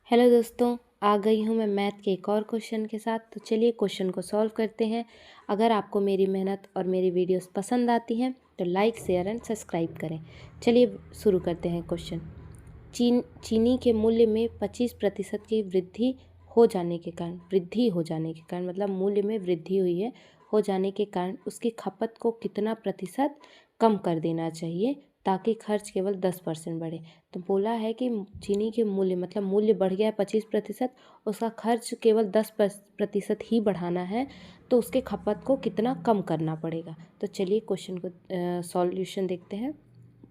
Hello दोस्तों, आ गई हूँ मैं मैथ के एक और क्वेश्चन के साथ। तो चलिए क्वेश्चन को सॉल्व करते हैं। अगर आपको मेरी मेहनत और मेरी वीडियोस पसंद आती हैं तो लाइक शेयर एंड सब्सक्राइब करें। चलिए शुरू करते हैं क्वेश्चन। चीनी के मूल्य में 25% की वृद्धि हो जाने के कारण मतलब मूल्य में वृद्धि हुई है हो जाने के कारण उसकी खपत को कितना प्रतिशत कम कर देना चाहिए ताकि खर्च केवल 10% बढ़े। तो बोला है कि चीनी के मूल्य मतलब मूल्य बढ़ गया है 25%, उसका खर्च केवल 10% ही बढ़ाना है, तो उसके खपत को कितना कम करना पड़ेगा। तो चलिए क्वेश्चन को सॉल्यूशन देखते हैं।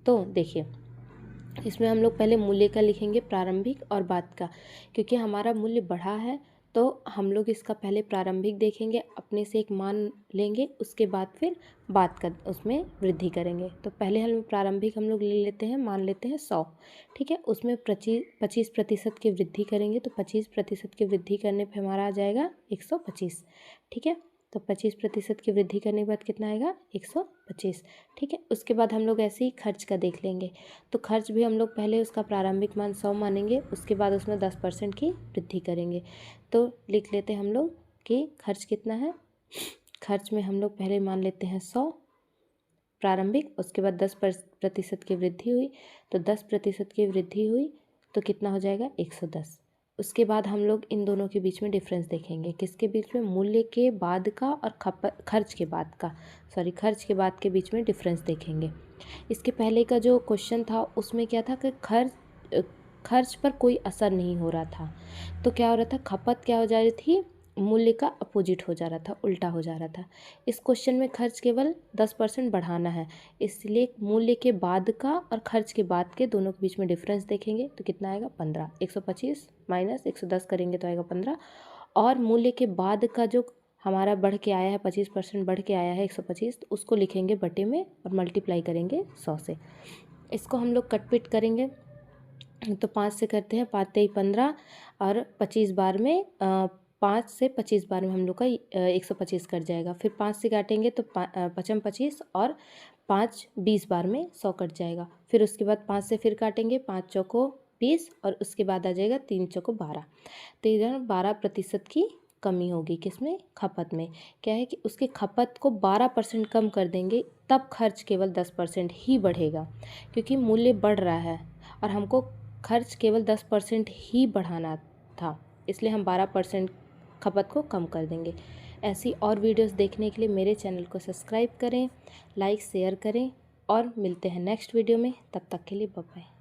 तो देखिए, इसमें हम लोग पहले मूल्य का लिखेंगे, प्रारंभिक और बाद का। क्योंकि हमारा मूल्य बढ़ा है तो हम लोग इसका पहले प्रारंभिक देखेंगे, अपने से एक मान लेंगे, उसके बाद फिर बाद का उसमें वृद्धि करेंगे। तो पहले प्रारंभिक हम लोग ले लेते हैं, मान लेते हैं 100। ठीक है, उसमें 25% की वृद्धि करेंगे तो 25% की वृद्धि करने पर हमारा आ जाएगा 125। ठीक है, तो 25% की वृद्धि करने के बाद कितना आएगा 125। ठीक है, उसके बाद हम लोग ऐसे ही खर्च का देख लेंगे। तो खर्च भी हम लोग पहले उसका प्रारंभिक मान 100 मानेंगे, उसके बाद उसमें 10% की वृद्धि करेंगे। तो लिख लेते हैं हम लोग कि खर्च कितना है। खर्च में हम लोग पहले मान लेते हैं 100 प्रारंभिक, उसके बाद 10% की वृद्धि हुई, तो 10% की वृद्धि हुई तो कितना हो जाएगा 110। उसके बाद हम लोग इन दोनों के बीच में डिफरेंस देखेंगे, किसके बीच में, मूल्य के बाद का और खर्च के बाद के बीच में डिफरेंस देखेंगे। इसके पहले का जो क्वेश्चन था उसमें क्या था कि खर्च पर कोई असर नहीं हो रहा था, तो क्या हो रहा था, खपत क्या हो जा रही थी, मूल्य का अपोजिट हो जा रहा था, उल्टा हो जा रहा था। इस क्वेश्चन में खर्च केवल 10% बढ़ाना है, इसलिए मूल्य के बाद का और खर्च के बाद के दोनों के बीच में डिफरेंस देखेंगे तो कितना आएगा 15। 125 माइनस 110 करेंगे तो आएगा 15। और मूल्य के बाद का जो हमारा बढ़ के आया है 25% बढ़ के आया है 125, तो उसको लिखेंगे बटे में और मल्टीप्लाई करेंगे 100 से। इसको हम लोग कटपिट करेंगे तो 5 से करते हैं, 5 तेई 15 और 25 बार में 5 से 25 बार में हम लोग का 125 कट जाएगा। फिर 5 से काटेंगे तो 5 25 और 5 20 बार में 100 कट जाएगा। फिर उसके बाद 5 से फिर काटेंगे, 5 चौको 20 और उसके बाद आ जाएगा 3 चौको 12। तो इधर 12% की कमी होगी, किसमें, खपत में। क्या है कि उसके खपत को 12% कम कर देंगे तब खर्च केवल 10% ही बढ़ेगा, क्योंकि मूल्य बढ़ रहा है और हमको खर्च केवल 10% ही बढ़ाना था, इसलिए हम 12% खपत को कम कर देंगे। ऐसी और वीडियोस देखने के लिए मेरे चैनल को सब्सक्राइब करें, लाइक शेयर करें और मिलते हैं नेक्स्ट वीडियो में। तब तक के लिए बाय बाय।